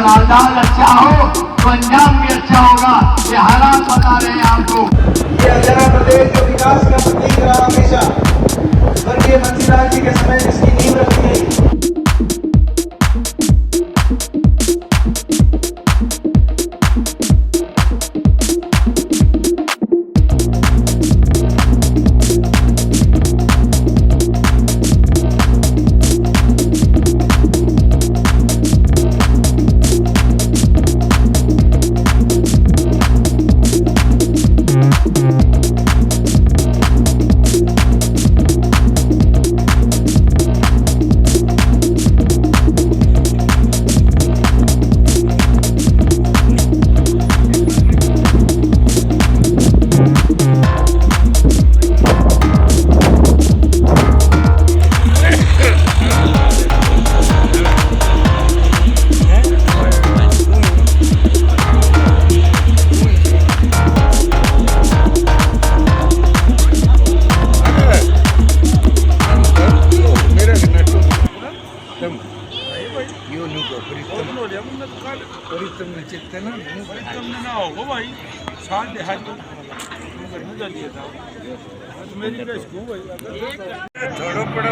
आजाद अच्छा हो तो अंजाम भी अच्छा होगा। ये हालात बता रहे हैं आपको। ये हरियाणा प्रदेश जो विकास का प्रतीक रहा हमेशा, स्वर्गीय बंसीलाल जी के समय जिसकी नींव रखी गई। थोड़ा बड़ा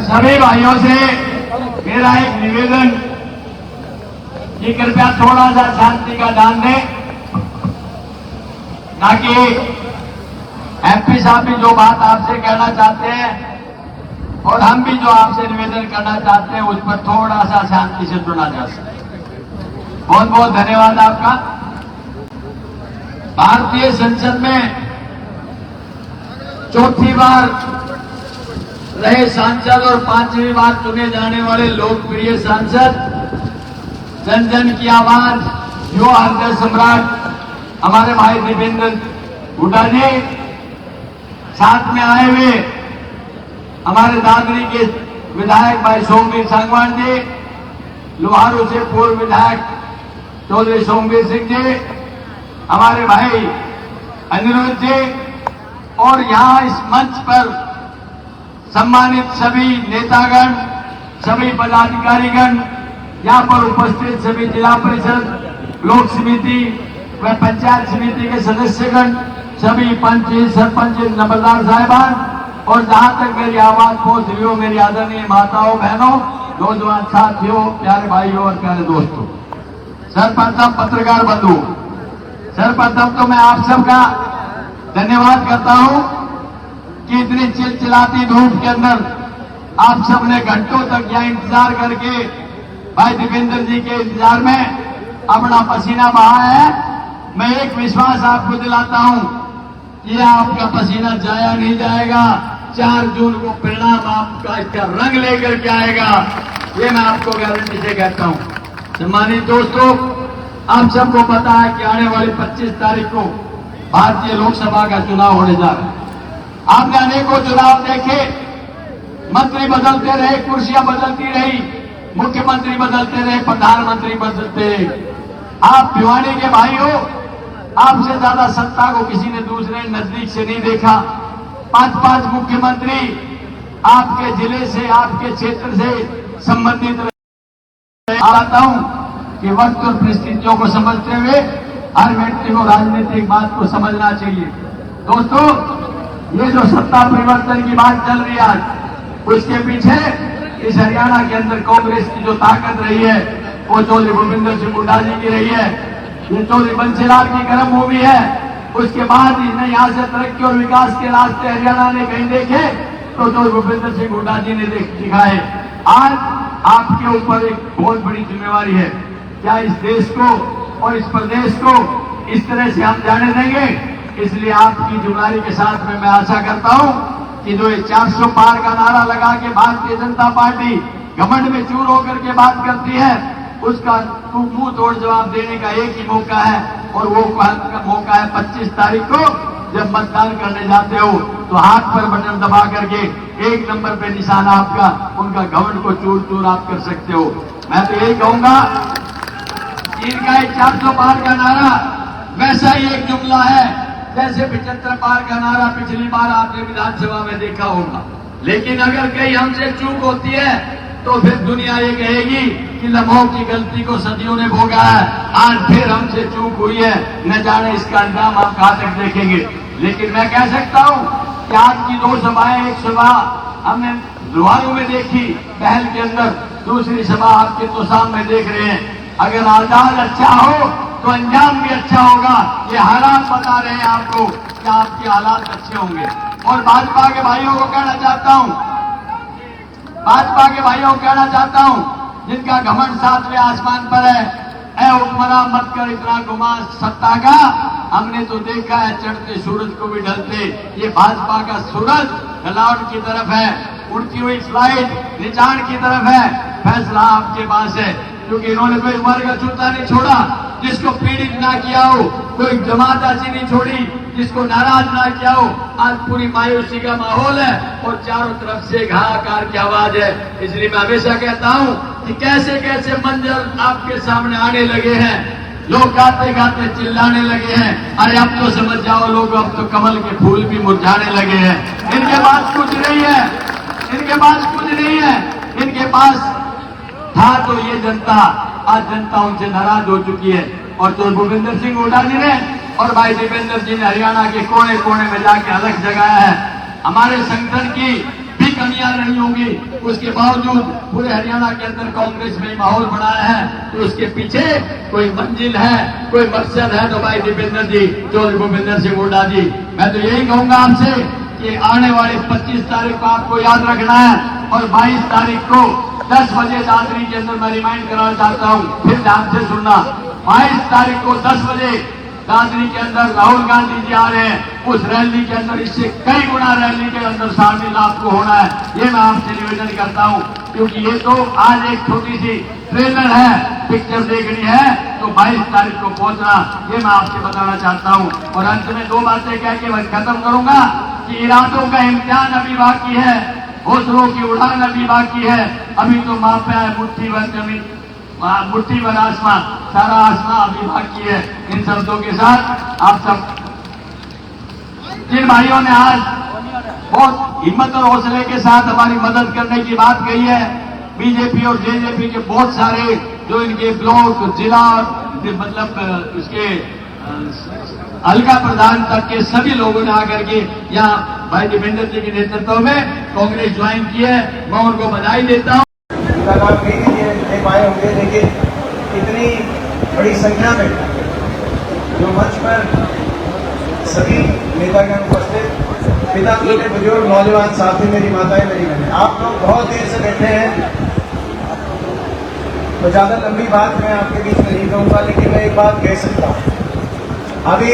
सभी भाइयों से मेरा एक निवेदन कि कृपया थोड़ा सा शांति का ध्यान दें, ताकि एमपी साहब भी जो बात आपसे कहना चाहते हैं और हम भी जो आपसे निवेदन करना चाहते हैं उस पर थोड़ा सा शांति से सुना जा सके। बहुत बहुत धन्यवाद आपका। भारतीय संसद में चौथी बार रहे सांसद और पांचवी बार चुने जाने वाले लोकप्रिय सांसद, जन जन की आवाज, युवा हृदय सम्राट हमारे भाई दीपेंद्र हुड्डा जी, साथ में आए हुए हमारे दादरी के विधायक भाई सोमवीर सांगवान जी, लोहारू से पूर्व विधायक चौधरी सोमवीर सिंह जी, हमारे भाई अनिरुद्ध जी, और यहां इस मंच पर सम्मानित सभी नेतागण, सभी पदाधिकारीगण, यहां पर उपस्थित सभी जिला परिषद, लोक समिति व पंचायत समिति के सदस्यगण, सभी पंच सरपंच नंबरदार साहिबान और जहां तक मेरी आवाज पहुंच रही हो, मेरी आदरणीय माताओं बहनों, नौजवान साथियों, प्यारे भाइयों और प्यारे दोस्तों, सर्वप्रथम पत्रकार बंधु, सर्वप्रथम तो मैं आप सबका धन्यवाद करता हूं कि इतनी चिलचिलाती धूप के अंदर आप सबने घंटों तक यहां इंतजार करके भाई दीपेंद्र जी के इंतजार में अपना पसीना बहाया है। मैं एक विश्वास आपको दिलाता हूं कि आपका पसीना जाया नहीं जाएगा। 4 जून को परिणाम आपका इसका रंग लेकर के आएगा, ये मैं आपको गारंटी से कहता हूं। सम्मानित दोस्तों, आप सबको पता है कि आने वाली 25 तारीख को भारतीय लोकसभा का चुनाव होने जा रहा है। आपने अनेकों चुनाव देखे, मंत्री बदलते रहे, कुर्सियां बदलती रही, मुख्यमंत्री बदलते रहे, प्रधानमंत्री बदलते रहे। आप भिवानी के भाई हो, आपसे ज्यादा सत्ता को किसी ने दूसरे नजदीक से नहीं देखा। 5-5 मुख्यमंत्री आपके जिले से, आपके क्षेत्र से संबंधित रहे। आता हूं कि वक्त और परिस्थितियों को समझते हुए हर व्यक्ति को राजनीतिक बात को समझना चाहिए। दोस्तों, ये जो सत्ता परिवर्तन की बात चल रही है आज, उसके पीछे इस हरियाणा के अंदर कांग्रेस की जो ताकत रही है वो चौधरी भूपेंद्र सिंह हुड्डा जी की रही है। ये चौधरी बंसीलाल की कर्म भूमि है। उसके बाद ही यहां से तरक्की और विकास के रास्ते हरियाणा ने कहीं देखे तो चौधरी भूपेंद्र सिंह हुड्डा जी ने दिखाए। आज आपके ऊपर एक बहुत बड़ी जिम्मेवारी है। क्या इस देश को और इस प्रदेश को इस तरह से हम जाने देंगे? इसलिए आपकी जिम्मेदारी के साथ में मैं आशा करता हूं कि जो ये 400 पार का नारा लगा के भारतीय जनता पार्टी घमंड में चूर होकर के बात करती है, उसका मुंह तोड़ जवाब देने का एक ही मौका है, और वो मौका है 25 तारीख को जब मतदान करने जाते हो तो हाथ पर बटन दबा करके 1 नंबर पे निशाना आपका, उनका घमंड को चूर चूर आप कर सकते हो। मैं तो यही कहूंगा कि इनका 400 पार का नारा वैसा ही एक जुमला है जैसे 75 पार का नारा पिछली बार आपने विधानसभा में देखा होगा। लेकिन अगर कहीं हमसे चूक होती है तो फिर दुनिया ये कहेगी कि लम्हों की गलती को सदियों ने भोगा है, आज फिर हमसे चूक हुई है, न जाने इसका अंजाम आप कहां तक देखेंगे। लेकिन मैं कह सकता हूं कि आज की 2 सभाएं, एक सभा हमने लुहारू में देखी पहल के अंदर, दूसरी सभा आपके तो सामने देख रहे हैं। अगर आगाज अच्छा हो तो अंजाम भी अच्छा होगा। ये हालात बता रहे हैं आपको कि आपके हालात अच्छे होंगे। और भाजपा के भाइयों को कहना चाहता हूं, भाजपा के भाइयों को कहना चाहता हूं जिनका घमंड 7वें आसमान पर है, ऐ हुक्मरान मत कर इतना गुमा सत्ता का, हमने तो देखा है चढ़ते सूरज को भी ढलते। ये भाजपा का सूरज ढलान की तरफ है, उड़ती हुई फ्लाइट निचान की तरफ है। फैसला आपके पास है, क्योंकि इन्होंने कोई वर्ग अछूता नहीं छोड़ा जिसको पीड़ित ना किया हो, कोई जमात ऐसी नहीं छोड़ी जिसको नाराज ना किया हो। आज पूरी मायूसी का माहौल है और चारों तरफ से हाहाकार की आवाज है। इसलिए मैं हमेशा कहता हूं कि कैसे कैसे मंजर आपके सामने आने लगे हैं, लोग गाते गाते चिल्लाने लगे हैं। अरे अब तो समझ जाओ लोग, अब तो कमल के फूल भी मुरझाने लगे हैं। इनके पास कुछ नहीं है, इनके पास कुछ नहीं है। इनके पास था तो ये जनता, आज जनता उनसे नाराज हो चुकी है। और तो भूपेंद्र सिंह हुड्डा जी ने और भाई दीपेंद्र जी ने हरियाणा के कोने कोने में जाके अलग जगाया है। हमारे संगठन की भी कमियां नहीं होंगी, उसके बावजूद पूरे हरियाणा के अंदर कांग्रेस में माहौल बनाया है, तो उसके पीछे कोई मंजिल है, कोई मकसद है, तो भाई दीपेंद्र जी, चौधरी भूपेंद्र सिंह हुड्डा जी। मैं तो यही कहूंगा आपसे कि आने वाली 25 तारीख को आपको याद रखना है, और 22 तारीख को 10 बजे दादरी के अंदर मैं रिमाइंड कराना चाहता हूं, फिर ध्यान से सुनना। 22 तारीख को 10 बजे दादरी के अंदर राहुल गांधी जी आ रहे हैं। उस रैली के अंदर इससे कई गुना रैली के अंदर शामिल आपको होना है, ये मैं आपसे निवेदन करता हूं। क्योंकि ये तो आज एक छोटी सी ट्रेलर है, पिक्चर देखनी है तो 22 तारीख को पहुंचना, ये मैं आपसे बताना चाहता हूं। और अंत में 2 बातें कह के मैं खत्म करूंगा कि इरादों का इम्तिहान अभी बाकी है, हौसलों की उड़ान अभी बाकी है। अभी तो मापा है मुट्ठी भर जमीन, मुट्ठी भर आसमां, सारा आसमां अभी बाकी है। इन शब्दों के साथ आप सब जिन भाइयों ने आज बहुत हिम्मत और हौसले के साथ हमारी मदद करने की बात कही है, बीजेपी और जेजेपी के बहुत सारे जो इनके ब्लॉक, जिला, मतलब उसके अलका प्रधान तक के सभी लोगों ने आकर के यहाँ भाई देवेंद्र जी के नेतृत्व में कांग्रेस ज्वाइन की है। मैं उनको बधाई देता हूँ। आप नहीं दे पाए होंगे, लेकिन इतनी बड़ी संख्या में जो मंच पर सभी नेतागण उपस्थित, पिता मेरे बुजुर्ग नौजवान साथी, मेरी माताएं, मेरी बहनें, आप लोग बहुत देर से बैठे हैं, तो ज्यादा लंबी बात मैं आपके बीच में नहीं कहूंगा, लेकिन मैं एक बात कह सकता हूं। अभी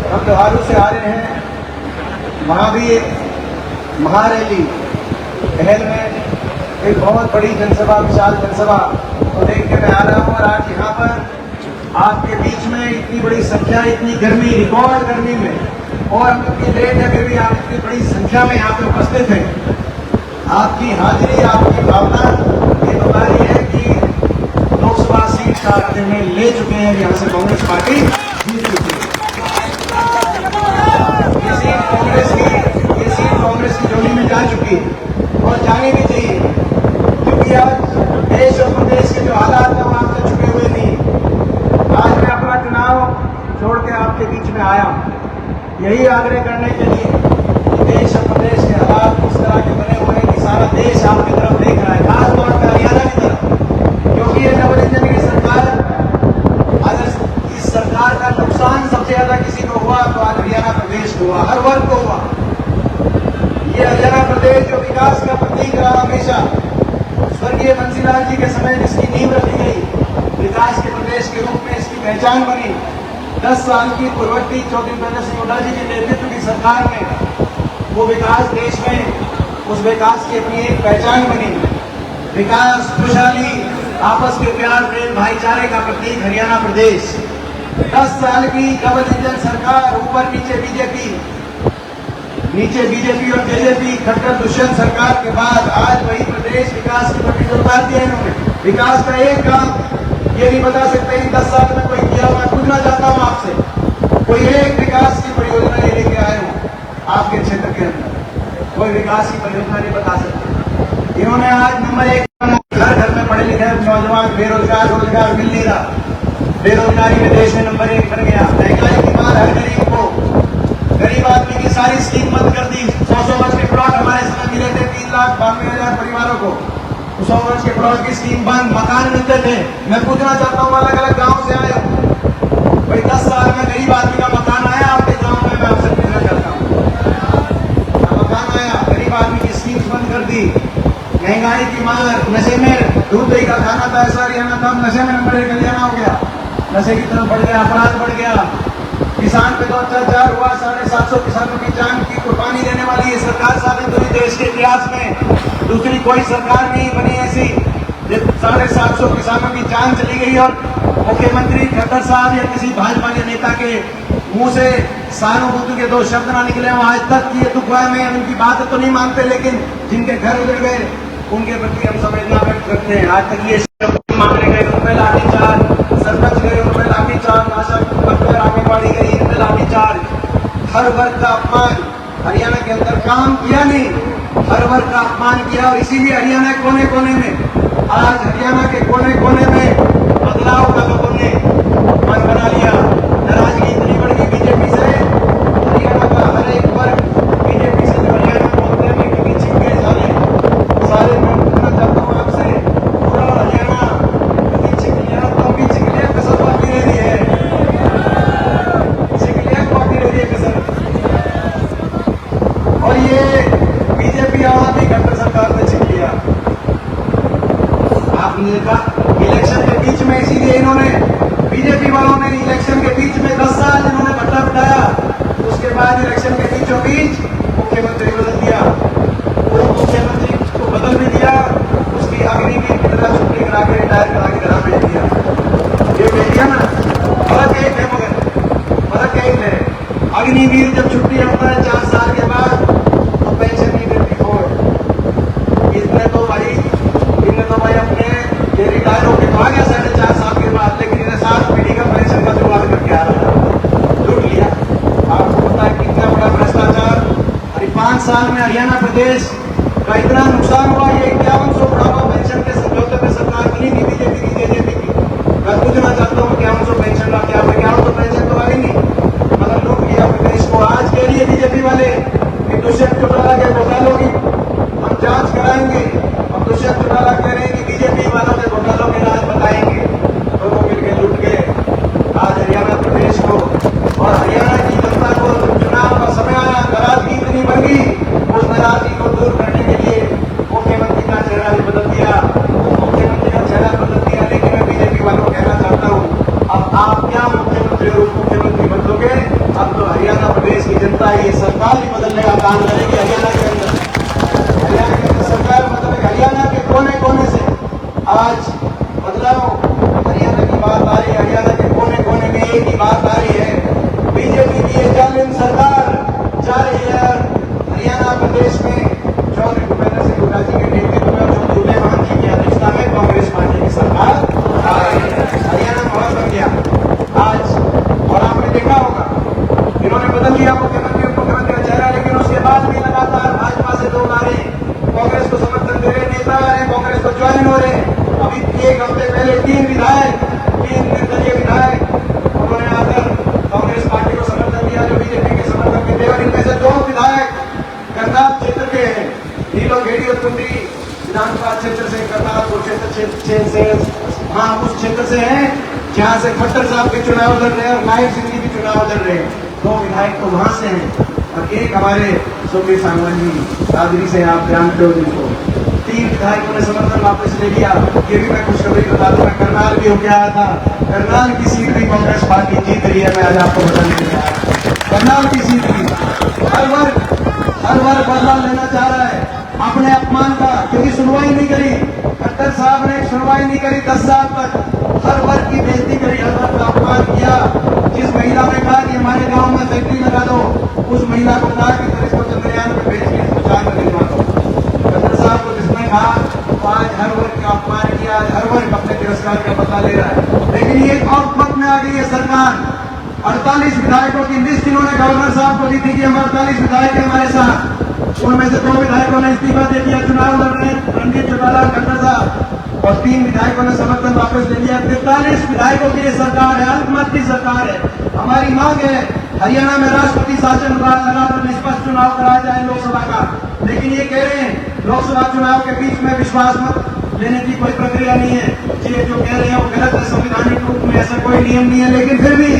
हम त्योहारों से आ रहे हैं, वहां भी एक महारैली पहल में एक बहुत बड़ी जनसभा, विशाल जनसभा को देख के मैं आ रहा हूं। और आज यहाँ पर आपके बीच में इतनी बड़ी संख्या, इतनी गर्मी, रिकॉर्ड गर्मी में, और हम इतनी लेट है, फिर भी आप इतनी बड़ी संख्या में यहाँ पे उपस्थित हैं। आपकी हाजिरी, आपकी भावना ये बता रही है कि लोकसभा सीट का निर्णय ले चुके हैं, यहाँ से कांग्रेस पार्टी जीत चुकी है। ये सीट कांग्रेस की झोली में जा चुकी है और जानी भी चाहिए, क्योंकि आज देश और प्रदेश के जो हालात हैं वो आपसे छुपे हुए नहीं। आज मैं अपना चुनाव छोड़ के आपके बीच में आया यही आग्रह करने के लिए कि देश और प्रदेश के हालात इस तरह के बने हुए हैं कि सारा देश आपकी तरफ देख रहा है, खासतौर पर हरियाणा की तरफ, क्योंकि ये नवनिर्वाचित की सरकार, अगर इस सरकार का नुकसान सबसे ज्यादा किसी को हुआ तो आज हरियाणा प्रदेश को हुआ, हर वर्ग को हुआ। ये हरियाणा प्रदेश जो विकास का प्रतीक रहा हमेशा, स्वर्गीय बंसीलाल जी के समय जिसकी नींव रखी गई, विकास के प्रदेश के रूप में इसकी पहचान बनी। 10 साल की पूर्ववर्ती चौधरी प्रकाश सिंह हुड्डा जी के नेतृत्व की सरकार में वो विकास देश में, उस विकास की अपनी एक पहचान बनी। विकास, खुशहाली, आपस के प्यार, प्रेम, भाईचारे का प्रतीक हरियाणा प्रदेश। 10 साल की डबल इंजन सरकार, ऊपर नीचे बीजेपी, नीचे बीजेपी और जेजेपी, खट्टर दुष्यंत सरकार के बाद आज वही प्रदेश विकास की पटरी पर उतार दिया इन्होंने। विकास का एक काम ये नहीं बता सकते इन 10 साल में कोई किया। मैं पूछना चाहता हूं आपसे, कोई एक विकास की परियोजना ये लेके आए हो आपके क्षेत्र के अंदर? कोई विकास की परियोजना नहीं बता सकते। इन्होंने आज नंबर 1, घर घर में पढ़े लिखे नौजवान बेरोजगार, रोजगार मिल नहीं रहा, बेरोजगारी में देश में नंबर 1 बन गया। महंगाई की मार हर गरीब को, गरीब आदमी की सारी स्कीम बंद कर दी। 100 गज के प्लॉट हमारे समय मिले थे 3,92,000 परिवारों को, 100 गज के प्लॉट की स्कीम बंद, मकान मिलते थे। मैं पूछना चाहता हूँ, अलग अलग गांव से आए हो भाई, 10 साल में गरीब आदमी का मकान आया आपके गांव में? मैं आपसे पूछना चाहता हूँ, मकान आया? गरीब आदमी की स्कीम बंद कर दी। महंगाई की मार, नशे में, दूध दही का खाना था ऐसा हरियाणा था, नशे में नंबर 1 हरियाणा हो गया, नशे की तरफ बढ़ गया, अपराध बढ़ गया, किसान पे तो अत्याचार हुआ। 750 किसानों की जान की कुर्बानी देने वाली ये सरकार साबित हुई देश के इतिहास में। दूसरी कोई सरकार नहीं बनी ऐसी, 750 किसानों की जान चली गई और मुख्यमंत्री खट्टर साहब या किसी भाजपा के नेता के मुंह से सहानुभूति के 2 शब्द ना निकले। आज तक ये दुख हुआ, मैं उनकी बात तो नहीं मानते, लेकिन जिनके घर उजड़ गए उनके प्रति हम संवेदना व्यक्त करते हैं। आज तक ये शब्द मांगने गए उनमें लाठीचार्ज, सरपंच गए उनमें लाठीचार्ज, आशा वर्कर आंगनबाड़ी गई उनमें लाठीचार्ज, हर वर्ग का अपमान। हरियाणा के अंदर काम किया नहीं, हर वर्ग का अपमान किया, और इसीलिए हरियाणा के कोने कोने में, आज हरियाणा के कोने कोने में बदलाव का लोगों ने मन बना लिया। नाराजगी इतनी बढ़ गई बीजेपी से, हरियाणा का हर एक वर्ग बीजेपी से जो हरियाणा बोलते हैं कि पीछे गए सारे। मैं पूछना चाहता हूँ आपसे, पूरा हरियाणा पीछे गया तो पीछे गया, कसर बाकी रह रही है, पीछे गया बाकी रह रही है कसर। और ये बीजेपी आवाम भी खट्टर सरकार ने छिप लिया। आपने देखा इलेक्शन के बीच में, इसीलिए इन्होंने, बीजेपी वालों ने इलेक्शन के बीच में 10 साल इन्होंने भट्टा बिठाया, उसके बाद इलेक्शन के बीचों बीच मुख्यमंत्री बदल दिया। वो मुख्यमंत्री को बदल भी दिया, उसकी अग्निवीर की तरह छुट्टी करा के रिटायर करा के घर भेज दिया। ये भेज दिया ना, फर्क एक है, मगर फर्क एक है, अग्निवीर जब छुट्टी होता है 4 साल के बाद तो पेंशन नहीं मिलती। और इसने तो भाई अपने ये रिटायर होकर तो आ गया 4.5 साल के बाद, लेकिन इन्हें 7 पीढ़ी का पेंशन का जुगाड़ करके आ रहा था, लूट लिया। आपको पता है कितना बड़ा भ्रष्टाचार। अरे 5 साल में हरियाणा प्रदेश का इतना नुकसान हुआ, ये 51 वाला कह रहे हैं कि बीजेपी वालों के घोटालों के राज बताएंगे, दोनों मिलकर लूट गए आज हरियाणा प्रदेश को। और हरियाणा की जनता को चुनाव का समय आया, नाराजगी इतनी बढ़ गई, उस नाराजगी को दूर करने के लिए मुख्यमंत्री का चेहरा भी बदल दिया, मुख्यमंत्री का चेहरा बदल दिया। लेकिन मैं बीजेपी वालों को कहना चाहता हूँ, अब आप क्या मुख्यमंत्री और उप मुख्यमंत्री बदलोगे? अब तो हरियाणा प्रदेश की जनता ये सरकार ही बदलने का काम करेगी। हरियाणा के अंदर सरकार बदलेगी। हरियाणा के कोने कोने से आज बदलाव, हरियाणा की बात आ रही है। हरियाणा के कोने कोने में एक ही बात आ रही है, बीजेपी की ये जालिम सरकार जा रही है हरियाणा प्रदेश में चौधरी भूपेंद्र सिंह हुड्डा जी के नेतृत्व में, जो दूल्हे महन जी की अध्यक्षता में कांग्रेस पार्टी की सरकार आ रही है। हरियाणा माहौल बन गया आज। और आपने देखा होगा, इन्होंने बदल दिया मुख्यमंत्री उप मुख्यमंत्री का चेहरा, लेकिन उसके बाद भी लगातार भाजपा से लोग आ रहे, कांग्रेस को समर्थन दे रहे, नेता आ रहे, कांग्रेस को ज्वाइन हो रहे। अभी 1 हफ्ते पहले 3 निर्दलीय विधायक उन्होंने आकर कांग्रेस पार्टी को समर्थन दिया, जो बीजेपी के समर्थन में थे। और इनमें से 2 विधायक करनाल क्षेत्र के हैं, नीलोखेड़ी और कुंडी विधानसभा क्षेत्र से, करनाल क्षेत्र से, हाँ उस क्षेत्र से हैं जहां से खट्टर साहब के चुनाव लड़ रहे हैं और नायब सिंह जी भी चुनाव लड़ रहे हैं। 2 विधायक तो वहां से हैं और एक हमारे सुखबीर सांगवानी दादरी से, आप जानते हो जिनको। 3 विधायकों ने समर्थन वापस ले लिया। ये भी मैं खुशखबरी बता दूं, मैं करनाल भी होके आया था, करनाल की सीट भी कांग्रेस पार्टी जीत रही है। मैं आज आपको बताने के लिए आया, करनाल की सीट भी हर वर्ग बदला लेना चाह रहा है अपने अपमान का, क्योंकि सुनवाई नहीं करी खट्टर साहब ने, सुनवाई नहीं करी 10 साल तक। हर वर्ग की बेइज्जती करी, हर वर्ग का अपमान किया। जिस महिला ने कहा कि हमारे गांव में फैक्ट्री लगा दो, उस महिला को कहा कि फिर इसको चंद्रयान में भेज के इसको चार में भिजवा दो। खट्टर साहब को जिसने कहा, तो आज हर वर्ग का अपमान किया, आज हर वर्ग अपने तिरस्कार का बदला ले रहा है। लेकिन ये और पद में आ गई है सरकार। 48 विधायकों की लिस्ट इन्होंने गवर्नर साहब को दी थी कि हम 48 विधायक हैं हमारे साथ, उनमें से 2 विधायकों ने इस्तीफा दे दिया, चुनाव लड़ रहे हैं रणदीप चौटाला और खट्टर साहब, और 3 विधायकों ने समर्थन वापस ले लिया। 43 विधायकों की ये सरकार है, अल्पमत की सरकार है। हमारी मांग है हरियाणा में राष्ट्रपति शासन लगाकर निष्पक्ष चुनाव कराया जाए लोकसभा का, लेकिन ये कह रहे हैं लोकसभा चुनाव के बीच में विश्वास मत लेने की कोई प्रक्रिया नहीं है। ये जो कह रहे हैं वो गलत है, संवैधानिक रूप में ऐसा कोई नियम नहीं है। लेकिन फिर भी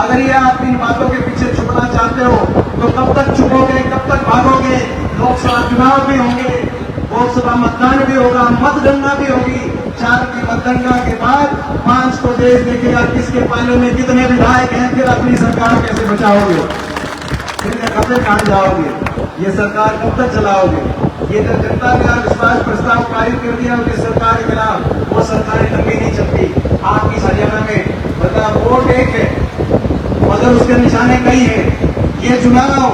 अगर ये आप इन बातों के पीछे छुपना चाहते हो तो कब तक छुपोगे, कब तक भागोगे? लोकसभा चुनाव भी होंगे, लोकसभा मतदान भी होगा, मतगणना भी होगी। 4 की मतगणना के बाद 5 को देश देखेगा किसके पाले में कितने विधायक हैं। फिर अपनी सरकार कैसे बचाओगे? फिर कब तक कहां जाओगे? ये सरकार कब तक चलाओगे? ये जो जनता ने अविश्वास प्रस्ताव पारित कर दिया उनकी सरकार के खिलाफ, वो सरकारें लंबी नहीं चलती। आपकी हरियाणा में बता वोट एक है मगर उसके निशाने कई है। ये चुनाव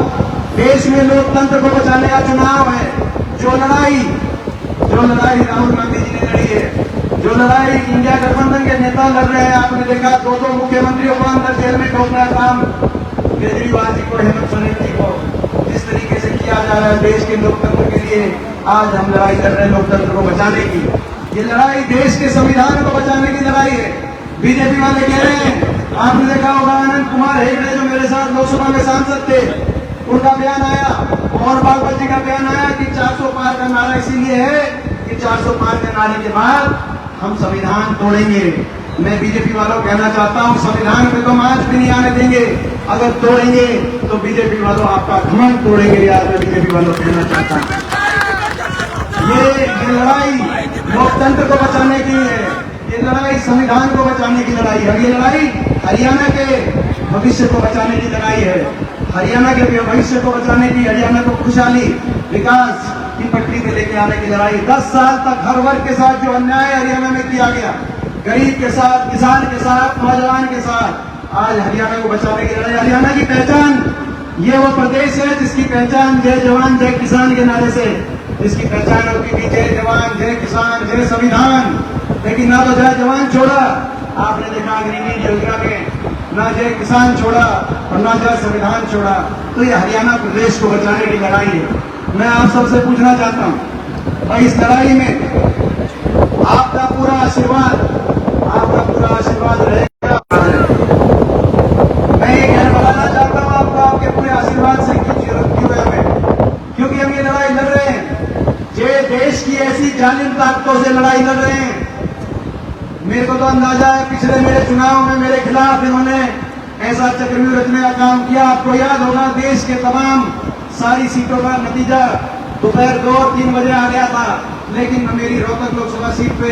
देश में लोकतंत्र को बचाने का चुनाव है। जो लड़ाई राहुल गांधी जी ने लड़ी है, जो लड़ाई इंडिया गठबंधन के नेता लड़ रहे हैं, आपने देखा 2 मुख्यमंत्रियों को अंदर जेल में ठोकना काम केजरीवाल जी को, हेमंत सोरेन जी को, जिस तरीके से किया जा रहा है देश के लोकतंत्र के लिए। आज हम लड़ाई कर रहे हैं लोकतंत्र को बचाने की। ये लड़ाई देश के संविधान को बचाने की लड़ाई है। बीजेपी वाले कह रहे हैं, आपने देखा होगा आनंद कुमार हेगड़े जो मेरे साथ लोकसभा में सांसद थे, उनका बयान आया, मोहन भागवत जी का बयान आया कि 400 पार का नारा इसीलिए है कि 400 पार के नारे के बाद हम संविधान तोड़ेंगे। मैं बीजेपी वालों को कहना चाहता हूं, संविधान पे तो आंच भी नहीं आने देंगे। अगर तोड़ेंगे तो बीजेपी वालों आपका घमंड तोड़ेंगे। यार मैं बीजेपी वालों को कहना चाहता हूं, ये लड़ाई लोकतंत्र को बचाने की है, ये लड़ाई संविधान को बचाने की लड़ाई है। ये लड़ाई हरियाणा के भविष्य को बचाने की लड़ाई है, हरियाणा के भविष्य को बचाने की, हरियाणा को खुशहाली विकास की पटरी पे लेके आने की लड़ाई। 10 साल तक हर वर्ग के साथ जो अन्याय हरियाणा में किया गया, गरीब के साथ, किसान के साथ, नौजवान के साथ, आज हरियाणा को बचाने की लड़ाई। हरियाणा की पहचान ये वो प्रदेश है जिसकी पहचान जय जवान जय किसान के नारे से, जिसकी पहचान होती थी जय जवान जय किसान जय संविधान। लेकिन ना तो जय जवान छोड़ा, आपने देखा गरीबी योजना में, ना जय किसान छोड़ा और ना जय संविधान छोड़ा। तो ये हरियाणा प्रदेश को बचाने की लड़ाई है। मैं आप सबसे पूछना चाहता हूं, भाई इस लड़ाई में आपका पूरा आशीर्वाद रहेगा। मैं ये कहना बताना चाहता हूं आपको, आपके पूरे आशीर्वाद से की जरूरत क्यों है हमें, क्योंकि हम ये लड़ाई लड़ रहे हैं। ये देश की ऐसी जालिम ताकतों से लड़ाई लड़ रहे हैं। मेरे को तो अंदाजा है पिछले मेरे चुनाव में मेरे खिलाफ इन्होंने ऐसा चक्रव्यूह रचने का काम किया। आपको याद होगा देश के तमाम सारी सीटों का नतीजा दोपहर 2 और 3 बजे आ गया था, लेकिन मेरी रोहतक लोकसभा सीट पे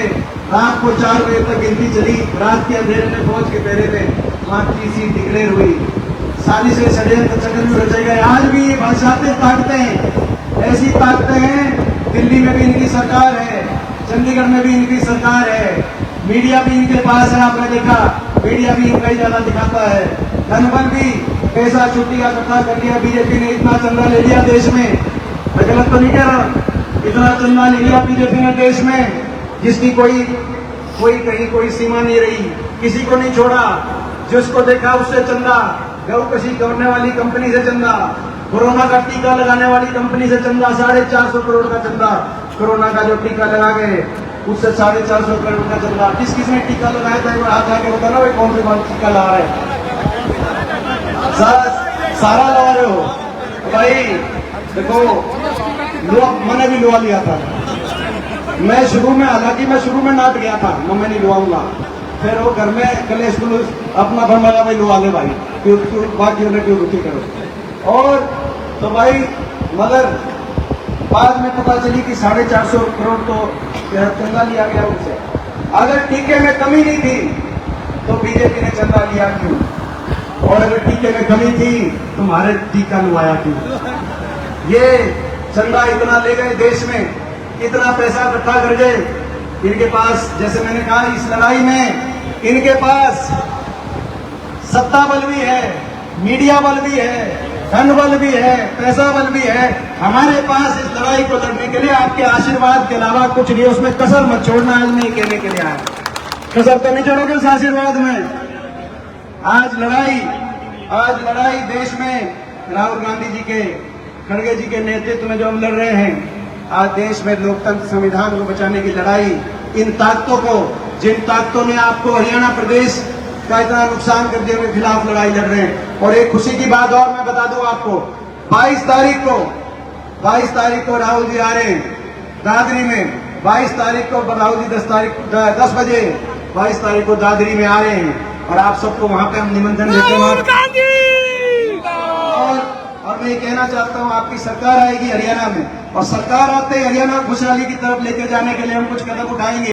रात को 4 बजे तक गिनती चली। रात के अंधेरे में पहुंच के पहले में वहां की सीट डिक्लेयर हुई। साजिश से षड्यंत्र चक्रव्यूह रचे गए। आज भी ये भाषाते ताकतें ऐसी ताकतें हैं। दिल्ली में भी इनकी सरकार है, चंडीगढ़ में भी इनकी सरकार है, मीडिया भी इनके पास है। आपने देखा मीडिया भी इनका ही ज्यादा दिखाता है। धनबल भी पैसा छुट्टी का इकट्ठा कर लिया। बीजेपी ने इतना चंदा ले लिया देश में, मैं गलत तो नहीं कह रहा, इतना चंदा ले लिया बीजेपी ने देश में जिसकी कोई कहीं कोई सीमा नहीं रही, किसी को नहीं छोड़ा। जिसको देखा उससे चंदा, गौ कशी करने वाली कंपनी से चंदा, कोरोना का टीका लगाने वाली कंपनी से चंदा, 450 करोड़ का चंदा। कोरोना का जो टीका लगा गए उससे 450 करोड़ का चंदा। किस किसने टीका लगाया था हाथ आके बताना भाई, कौन से टीका लगा रहे हैं? सारा लगा रहे हो भाई। देखो मैंने भी लुआ लिया था। मैं शुरू में, हालांकि मैं शुरू में नाट गया था, मैं नहीं लुआऊंगा। फिर वो घर में कल स्कूल अपना फरमाया भाई लुआ ले भाई, क्यों बाकी उन्हें क्यों रुचि करो। और तो भाई मगर बाद में पता चली कि 450 करोड़ तो चंदा लिया गया उनसे। अगर टीके में कमी नहीं थी तो बीजेपी ने चंदा लिया क्यों? और अगर टीके में कमी थी तो हमारे टीका लुआया क्यों? ये चंदा इतना ले गए देश में, इतना पैसा इकट्ठा कर गए। इनके पास, जैसे मैंने कहा, इस लड़ाई में इनके पास सत्ता बल भी है, मीडिया बल भी है, धन बल भी है, पैसा बल भी है। हमारे पास इस लड़ाई को लड़ने के लिए आपके आशीर्वाद के अलावा कुछ नहीं। उसमें कसर मत छोड़ना। आज नहीं कहने के लिए आया, कसर तो नहीं छोड़ोगे उस आशीर्वाद में। आज लड़ाई देश में राहुल गांधी जी के, खड़गे जी के नेतृत्व में जो हम लड़ रहे हैं, आज देश में लोकतंत्र संविधान को बचाने की लड़ाई, इन ताकतों को, जिन ताकतों ने आपको हरियाणा प्रदेश का इतना नुकसान कर दिया, उनके खिलाफ लड़ाई लड़ रहे हैं। और एक खुशी की बात और मैं बता दूं आपको, 22 तारीख को राहुल जी आ रहे हैं दादरी में। 22 तारीख को राहुल जी 10 बजे 22 तारीख को दादरी में आ रहे हैं और आप सबको वहां पे हम निमंत्रण देते हैं। और मैं ये कहना चाहता हूं, आपकी सरकार आएगी हरियाणा में, और सरकार आते ही हरियाणा खुशहाली की तरफ लेकर जाने के लिए हम कुछ कदम उठाएंगे।